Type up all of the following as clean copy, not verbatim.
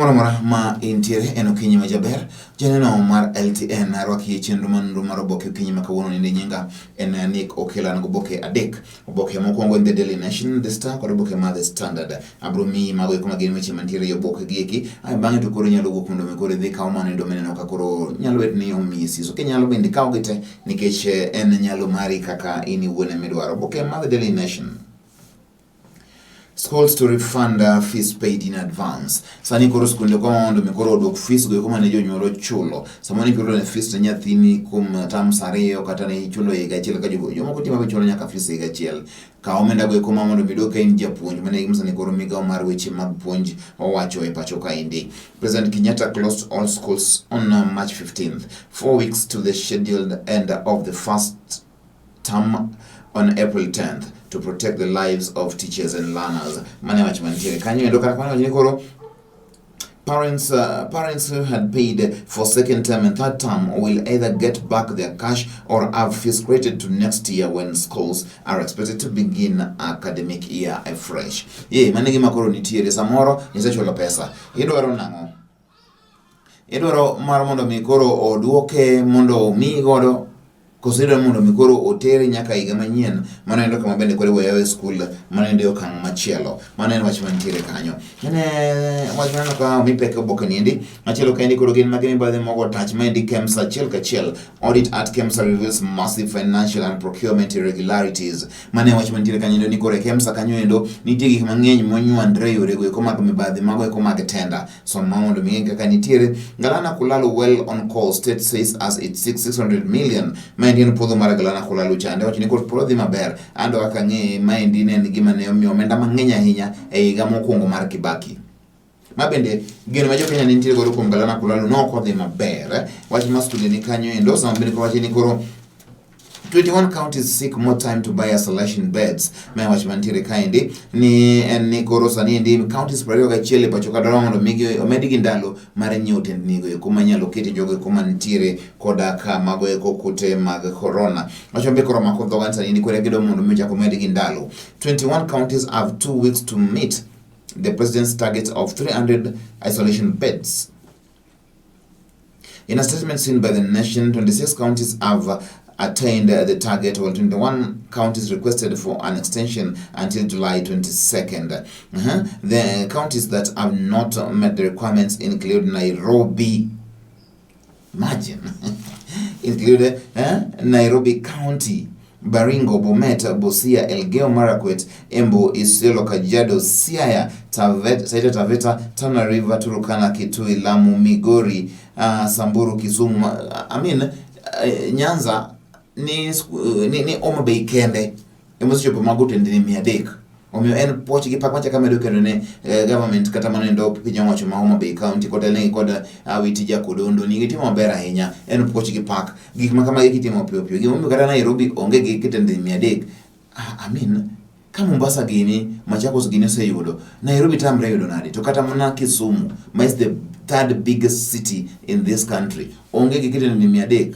Samora ma intiere eno kinyi majaber janeno mar LTN arwaki chenro manro mar oboke kinyi makawuono ni nyinga en Nick Okela ngo boke adek oboke mokwongo in the Daily Nation, The Star kod oboke mar The Standard. Abromi mago kuma gin weche mantiere yo boke gieki ai bang'e to koro nyalo wuok mondo mekore dhi kaw mano ndo meneno ka koro nyalo bet ni omisi so kenyalo bende kaw gite nikech en nyalo mari kaka ini wuone midwaro. Oboke mar The Daily Nation. Schools to refund fees paid in advance. Sani koro skunde kwa mondo mikoro odok fees go kuma ne jonyuolo chulo. Samani koro ne fees to nyathini kum tam sare kata ne chulo higa achiel ka jomoko tima be chulo nyaka fees higa achiel. Ka omenda go kuma mondo midoka in japuonj mane gimsani koro migawo mar weche mag puonj owacho e pacho ka indi. President Kenyatta closed all schools on March 15th, 4 weeks to the scheduled end of the first term on April 10th to protect the lives of teachers and learners. Mane wach mantiere kanyo endo kana kwano koro parents who had paid for second term and third term will either get back their cash or have fees credited to next year when schools are expected to begin academic year afresh. Mane gima koro nitiere samoro nisechulo pesa idwaro nango idwaro mar mondo mi koro oduoke mondo mi godo consider mondo mikoro otere nyaka higa manyien mano endo kama bende kore weyawe school mano endo okang' machielo mano en wach mantiere kanyo wach maneno ka mipeke oboke niendi machielo kaendi koro gin mage mibadhe mogo touch maendi KEMSA achiel kachiel audit at KEMSA reveals massive financial and procurement irregularities. Mano en wach mantiere kanyo endo ni kore KEMSA kanyo endo nitie gik mang'eny monywandre yorego eko mag mibadhe mago eko mag tender so mondo ming'e kaka nitiere Galana Kulalo well on call state says as it seeks 600 million en puodho mar Galana Kulalo chande wachni kod puodho dhi maber ando aka ng'e maendi ne en gima ne omiyo omenda mang'eny ahinya e higa mokwongo mar Kibaki. Ma bende geno ma jokenya ne nitiere godo kuom Galana Kulalo noko dhi maber wach ma skunde ni kanyo endo sama bende wacho ni koro 21 counties seek more time to buy isolation beds. Mae wach mantiere kaendi ni koro sani endi counties 21 pacho ka dwaro mondo omedgi ndalo mar nyiewo tendnigo kuma nyalo kete jogo kuma nitiere koda ka mago eko kute mag corona. Wacho mbe koro mako dhogan sani ni kore gido mondo michako medgi ndalo. 21 counties have 2 weeks to meet the president's target of 300 isolation beds. In a statement seen by The Nation, 26 counties have attained the target, while 21 counties requested for an extension until July 22nd. The counties that have not met the requirements include Nairobi. Imagine. include Nairobi County, Baringo, Bomet, Busia, Elgeyo Marakwet, Embu, Isiolo, Kajiado, Siaya, Taita Taveta, Tana River, Turkana, Kitui, Lamu, Migori, Samburu, Kisumu. Nyanza ni Homa Bay kende emosichopo mago tendni 300 omiyo en poch gi pak macha kamedo kendo ne government kata mano endo piny owacho ma Homa Bay County kod ne kod Awiti Jakodondo ni gitimo maber ahinya en poch gi pak gik ma kama gitimo piyo piyo gimomiyo kata Nairobi onge gi kitendni 300 ka Mombasa gini Machakos gini oseyudo Nairobi tamre yudo nade to kata mana Kisumu is the third biggest city in this country onge gi kitendni 300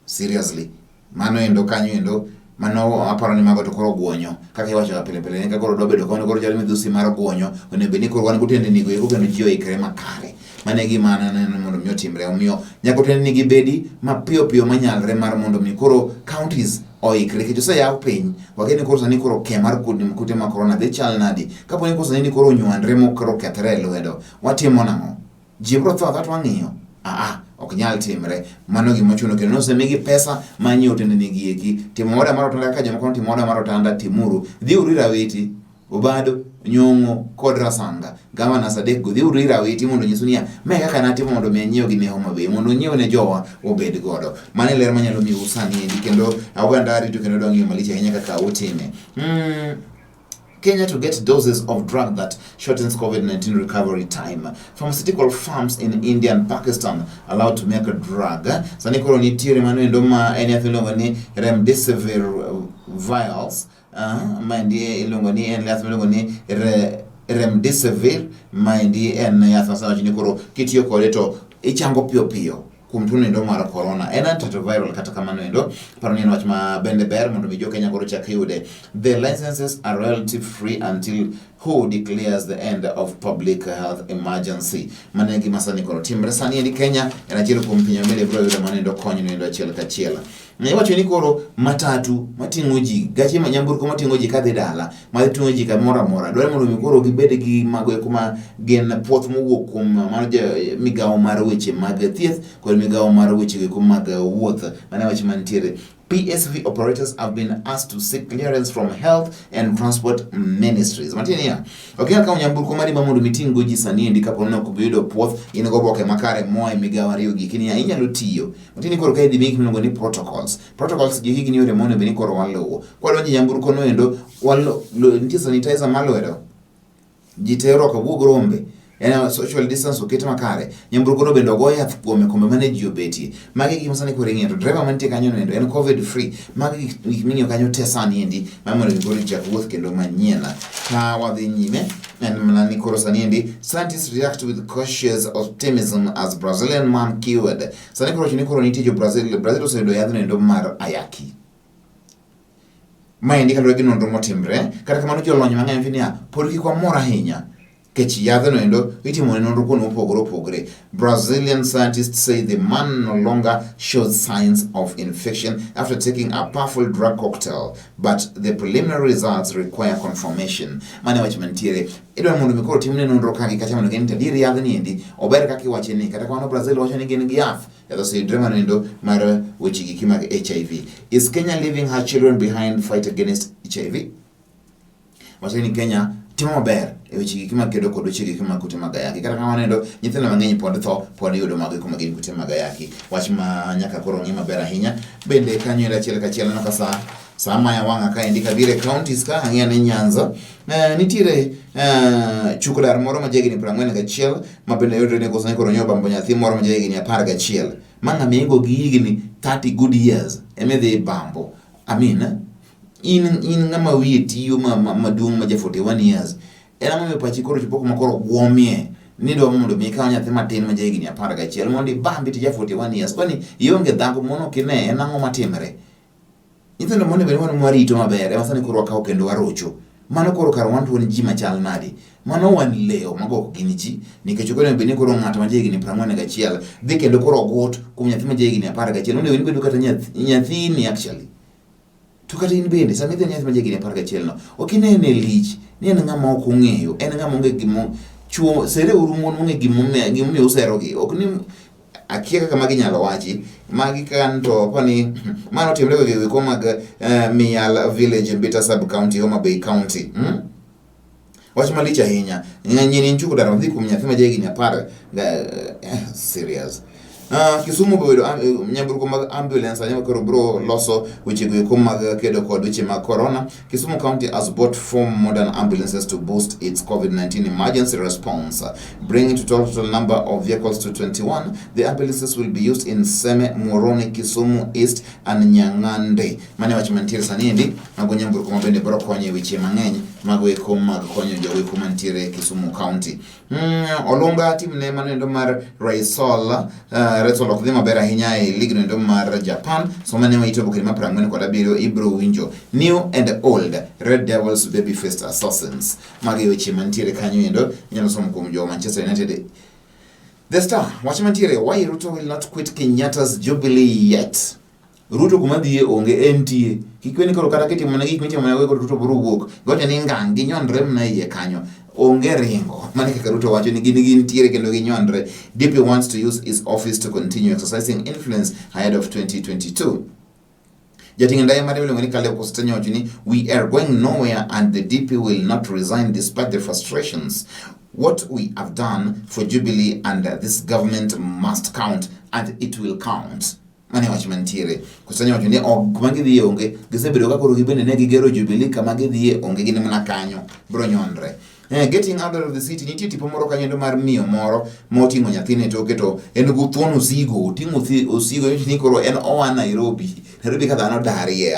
seriously mano endo kanyo endo mano aparo ni mago to koro guonyo kaka iwacho pile pile ne koro dobedo kono koro jalo midhusi mar guonyo onego ni koro wan gutende nigo eko kendo jiyo ikre makare mane gima neno mondo mi otimre omiyo nyaka tende nigi bedi mapiyo piyo manyalre mar mondo mi koro counties oikre kecho sa yaw piny wageni koro sani koro ke mar kute ma corona dhi chal nadi kapo ni koro sani koro nywandre mokro kethre lwedo watimo nang'o jibro tho that wang'iyo ok nyal timre mano gima chuno kendo nosemigi pesa manyiewo tendni gieki timo oda mar otanda kaka jomoko timo oda mar otanda timuru dhi uru Rawiti Obado Nyong'o kod Rasanga gavana Sadek go dhi uru Rawiti mondo nyisu niya me kaka natimo mondo mi anyiew gi ne Homa Bay mondo nyiew ne jowa obed godo mane ler manyalo mi usani endi kendo awanda rito kendo dongi malich ahinya kaka utime Kenya to get doses of drug that shortens COVID-19 recovery time. Pharmaceutical firms in India and Pakistan allowed to make a drug. Sani koro nitiere mano endo ma en yath ilongo ni remdesivir vials. Maendi ilongo ni en yath ilongo ni remdesivir. Maendi en yath masana chini koro kitiyo kode to ichango piyo piyo kumtuno endo mar corona en antiretroviral kata kamano endo paro ni wach ma bende ber mondo mi jo Kenya koro chak yude. The licenses are relatively free until who declares the end of public health emergency. Mane gima sani koro timre sani endi Kenya en achiel kuom pinje mele bro yudo manendo konyo nendo achiel kachiel. Ne wacho ni koro matatu mating'o ji, gache manyamburko mating'o ji kadhi dala, mating'o ji kamoro amora. Dwaro mondo mi koro gibed gi mago kuma gen puoth mowuok kuom mar migawo mar weche mag thieth kod migawo mar weche mag wuoth. Mane wach mantiere. PSV operators have been asked to seek clearance from health and transport ministries. Matinia. Okay, kama nyamburko mari mamondo mitingo ji sani ndi kapo na kubido puoth in go boke makare moe migawa riyo gikini ya inyalo tiyo. Matini koro kaidi mingi mnogo ni protocols. Protocols gihigi ni yore mono bini koro walo. Kwa lonji nyamburko noendo walo nti sanitizer malwero. Jitero ka bugrombe. Yani social distance ukete makare nyamburko no bendo go yath kuome kombe manage obeti magi gima sani kore ng'eto driver mantie kanyo no en covid free magi minyo kanyo tesani endi mamoro ngoro jak wuoth kendo manyiena ka wadhi nyime en mlani koro sani endi scientists react with cautious optimism as Brazilian man cured sani koro chini koro nitie jo Brazil osedo yadhno endo mar ayaki ma endi kalore gi nonro motimre kata kamano jolony mang'eny finia pod kik wamor ahinya kechi yadhno endo itimo nonro kuno opogore. Brazilian scientists say the man no longer shows signs of infection after taking a powerful drug cocktail, but the preliminary results require confirmation. Mane wach mantiere idwa mondo mikoro timne nonro kagi kata mondo gin tadiri yadhni endi ober kaka iwache ni kata kama Brazil wacho ni gin gi yath yadho se drama nendo mar weche giki mag HIV. Is Kenya leaving her children behind fight against HIV? Wacho ni Kenya timo maber e weche gik ma kedo kod weche gik ma kute mag ayaki kata kamano endo nyithindo mang'eny pod tho pod yudo mag kuma gin kute mag ayaki wach ma nyaka koro ng'i maber ahinya bende kanyo enda achiel kachiel no ka sa maya wanga ka indi kabire counties ka ang'e ne Nyanza nitiere chukudar moro ma jegni 41 ma bende yudore ne kosane koro nyoba bambo nyathi moro ma jegni 11 manga migo gi higni 30 good years emedhi bambo amina in ngama wiye tiyo maduong' ma ja 41 years ena ngame pachi koro chupoko makoro gwomie nindo mondo mi kawo nyathi matin ma jahigni 11 mondo bambi ti ja 41 years kwani ionge dhako mono kine en ang'o matimre nyithindo mondo bende wano marito maber ema sani koro wakawo kendo warocho mano koro kar wan to ji machal nadi mano wan leo mago gini ji nikech koro bende koro ng'ato ma jahigni 41 dhi kendo koro got kuom nyathi ma jahigni 11 mondo bedo kata nyathi ni actually tukati in bende samidhi nyathi ma jahigni 11 no okinene lich ni en ng'ama ok ong'eyo en ng'ama onge gimo chuo sere uru mon onge gimo usero gi ok ni akia kaka magi nyalo wachi magi kan to pani mano timre gi ko mag Mial village Mbita sub county Homa Bay county wach malich ahinya nyini nchuko daro dhi kuom nyathi ma jahigni 10 serious Kisumu bedo nyamburko mag ambulance anyama koro bro loso weche go mag kedo kod weche mag corona. Kisumu County has bought 4 modern ambulances to boost its COVID-19 emergency response, bringing the total number of vehicles to 21. The ambulances will be used in Seme, Moroni, Kisumu East and Nyang'ande. Mane wach mantiere sani endi mago nyamburko mabende bro konye weche mang'eny mago eko mag konyo jogo mantiere Kisumu County. Olunga team ne manendo mar Raisol Retso lok dhima bera hinya e ligi nendo mar Japan somane wa itobo kirima prangwene kwa labiro Ibro Winjo New and Old Red Devils Babyfaced Assassins magi weche mantiere kanyo endo nyalo somo kuom jo Manchester United. The Star wacho mantiere why Ruto will not quit Kenyatta's Jubilee yet. Ruto kumadhiye onge entie kikweni koro kata kiti mwana gik miche mwana weko Ruto buru wuok gote ni ngangi nyondre mna iye kanyo onge ringo mane kaka Ruto wacho ni gin tiere kendo ginyondre. DP wants to use his office to continue exercising influence ahead of 2022. Jatinga mare wile ngani kale kustenyo juni we are going nowhere and the DP will not resign despite the frustrations. What we have done for Jubilee and this government must count and it will count. Mane wach mantiere kusenyo juni kumangidhiye onge gisebedo ka koro gibende ne gigero Jubilee kama gidhiye onge gine mana kanyo bro nyondre. Getting out of the city nitie tipo moro kanyo mar miyo moro motingo nyathine toke to en guthuon osigo tingo osigo ni koro en owa Nairobi ka dhano darie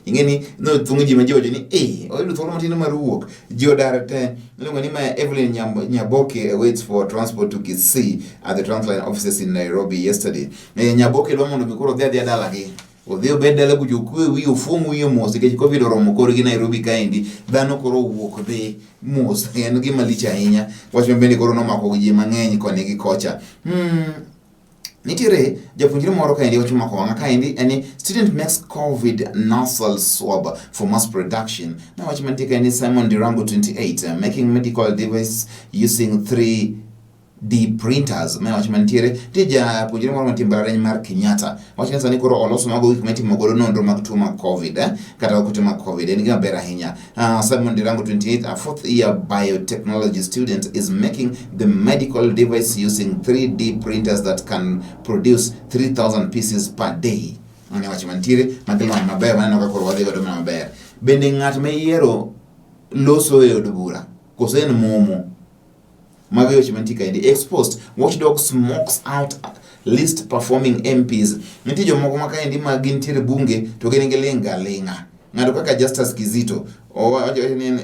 ingeni no thungi ji majojo ni oyudo thuolo matin mar wuok ji odar te iluongo ni ma Evelyn Nyaboke waits for transport to Kisii at the Transline offices in Nairobi yesterday. Nyaboke dwa mondo mikoro dhi dala gi odhi obed dala kujo kwe wi ofumu wi mos nikech Covid oromo kor gi Nairobi kaendi dhano koro wuok dhi mos en gima lich ahinya wach bende koro nomako ji mang'eny koni gi kocha. Nitiere japuonjre moro kaendi wach mako wanga kaendi ani student makes COVID nasal swab for mass production. Na wach mantika kaendi Simon Dirango 28 making medical device using 3D printers. Ma wach mantiere tija puonjre moro matimbarany mar Kenyatta. Wach ni sani koro oloso mago gik mitimo godo nonro mag tuo mag COVID kata kute mag COVID en gima ber ahinya. Simon Dirango 28 a fourth year biotechnology student is making the medical device using 3D printers that can produce 3,000 pieces per day. Ani wach mantiere makelo maber maneno ka koro wadhi godo maber. Bende ng'at meyiero loso e od bura koso en momo Mago chimantika indi exposed watchdog smokes out list performing MPs. Niti jomoko makaendi magintiere bunge to gelinga lenga. Ng'ato kaka Justus Kizito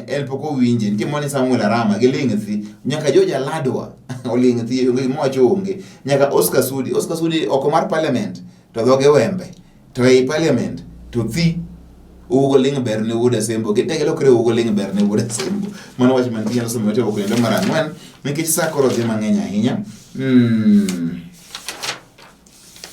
en poko winje nitie mone Samuel Arama geling thi nyaka George Ladwa oling thi mowacho onge nyaka Oscar Sudi oko mar parliament to dhoge wembe to ei parliament to thi Ugo ling berne wuda sembo kitege lokre ugo ling berne wuda sembo mano wach man tiyan somo to okendo mar ang'wen nikech sa koro dhi mang'eny ahinya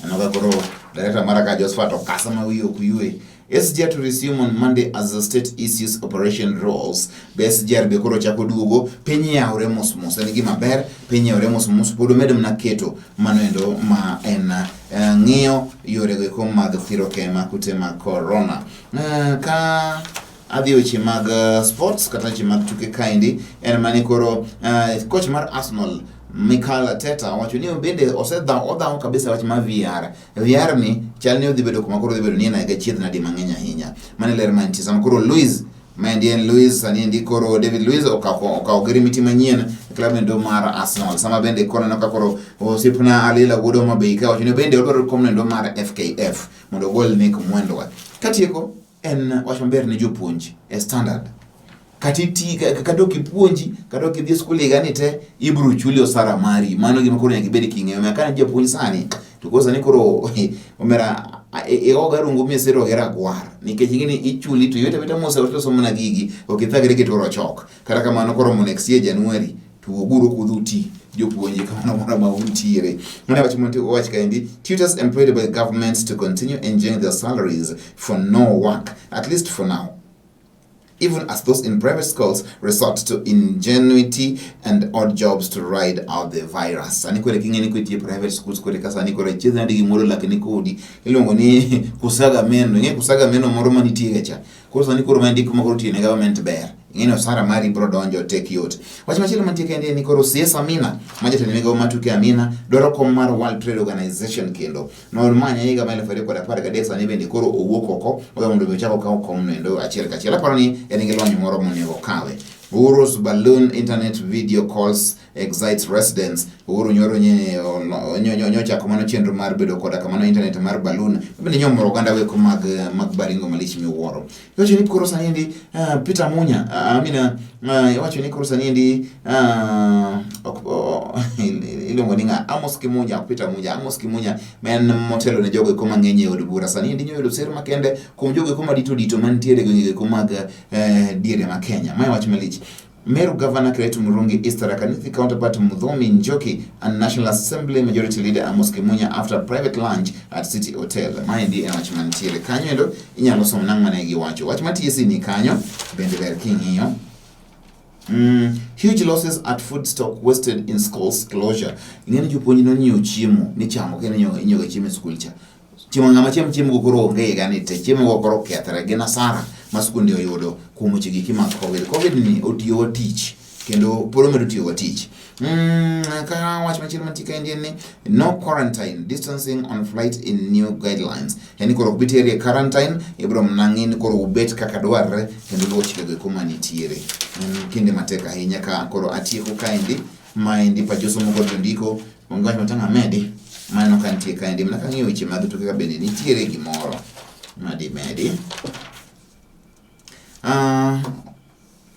anoga koro director Maraka Josephat okasa ma wiyo kuywe SGR to resume on Monday as the state issues operation roles. SGR be koro chako duogo piny yaore mos en gima ber piny yaore mos podo medo mna keto mano endo ma en ng'iyo yore go mag thiro kema kute mag corona. Ka adhi weche mag sports kata weche mag tuke kaendi en mani koro coach mar Arsenal Mikel Arteta wacho ni bende osedhaw kabisa wach ma VR ni chal ni odhi bedo kuma koro odhi bedo ni na ga chieth na di mang'eny ahinya mane ler mantie sama koro Luis sani ndi koro David Luiz okawo girimiti manyien club endo mar Arsenal sama bende koro noka koro osipna alila godo mabeika wacho ni bende odwaro komno endo mar FKF mondo gol Nick Mwendwa katieko en wach maber ne jopuonj e standard katiti kadoki puonji kadoki dhi skul igani te ibru chuli osara mari mano gima koro nyaka bed king'eyo makana japuonj sani to kosa ni koro omera ogarungu mesero era gwar nikech ngini ichuli to yote beta mose to somo na gigi okithagre kitoro chok kata kamano koro next year January to oguro kudhuti jopuonji kamano mora mauntiere mwana wach kaendi tutors employed by the government to continue enjoying their salaries for no work at least for now, even as those in private schools resort to ingenuity and odd jobs to ride out the virus. Ani kore kingeni kwetie private schools kore kasa ani kore cheza ndigi moro lakini kodi ilongo ni kusaga meno moro manitie gacha kosa ni koro mandi kuma koro tiene government bear ngino sara mari bro donjo take yot wacha machilo mantie ndi ni koro siesa Amina majete ni mega matuke Amina doro kom mar World Trade Organization kendo no manya yiga mele fere kwa par ga desa ni bende koro owuok oko oga mondo bechako kawo kom nendo achiel kachiel paroni en ngilonyo moro monego kawe Uhuru's balloon internet video calls excites residents. Uhuru nyoro nyocha kumano chenro mar bedo koda kamano internet mar balloon. Bende nyomoro ganda weko mag baringo malishi miwuoro. Yoche ni kuro sanindi Peter Munya. Yoche ni kuro sanindi ilongo ninga Amos Kimunya Peter Munya. Amos Kimunya men motelo ne jogo kuma ng'enye od bura sanindi nyoyo ser makende kum jogo kuma dito mantiere genge kuma diere ma Kenya. Mai wach malichi Meru Governor Kiraitu Murungi East Tharaka-Nithi counterpart Muthomi Njoki and National Assembly Majority Leader Amos Kimunya after private lunch at City Hotel. Maendi en wach mantiere kanyo endo inyalo somo nang' mane giwacho. Wach matiesi ni kanyo bende ber king'iyo. Huge losses at food stock wasted in schools closure. Ingene jopuonj no nyiewo chiemo ni chamo kendo inyoga chiemo e skul cha. Chiemo ng'ama chiemo go koro onge gani te chiemo go koro kethre gina sara ma skunde oyudo kuom chigi mag COVID ni otiyo tich kendo poro medo tiyo tich. Ka wach machielo mantika ndi ni no quarantine distancing on flight in new guidelines. Yani koro bitiere quarantine ibro mnang'in koro ubet kaka dwarre kendo luwo chike kuma nitiere. Kinde mateka ahinya ka koro atieko kaendi maendi pajoso mogo ndiko ongacho matanga medi mano kantie kaendi mnaka ng'iyo weche mag tuke ka bende nitiere gimoro madi medi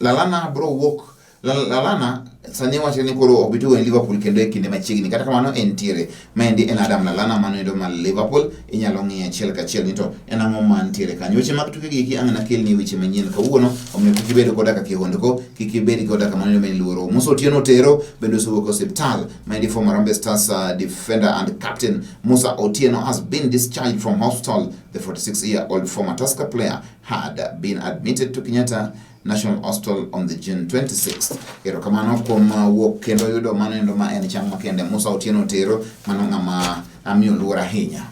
Lallana bro wuok Lallana sani wacho ni koro obitu en Liverpool kendo e kinde machiegni, kata kamano entiere maendi en Adam Lallana manoendo mar Liverpool. Inyalo ng'iyo achiel kachiel ni to en ang'o mantiere kanyo. Weche mag tuke giki ang' nakelni weche manyien kawuono, omiyo kik ibed koda ka kihondko, kik ibed koda ka manoendo men luoro. Musa Otieno Tero bende osewuok osiptal. Maendi former Harambee Stars defender and captain Musa Otieno has been discharged from hospital. The 46-year-old former Tusker player had been admitted to Kenyatta National Hospital on the June 26th. Erokamano kuom wuok kendo yudo manoendo ma en chang makende. Musa Otieno Tero mano ng'ama amiyo luor ahinya.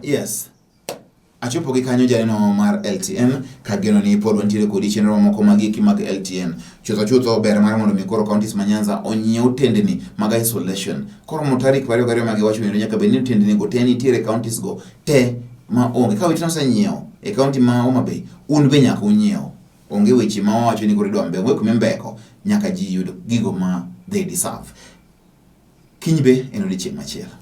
Yes. Achopo gi kanyo janeno mar LTN kageno ni pod wantiere kod chenro moko magiki mag LTN. Chutho ber mar mondo mi koro counties ma Nyanza onyiew tendni mag isolation. Koro mo tarik 22 magi wacho ni nyaka bed ni tendni go te nitiere counties go te ma onge. Ka witno nyiew e county ma Homa Bay, un be nyaka unyiew. Onge weche ma wacho ni koro idwa mbeko kumbeko, nyaka ji yud gigo ma they deserve. Kinybe en odiechieng' machielo.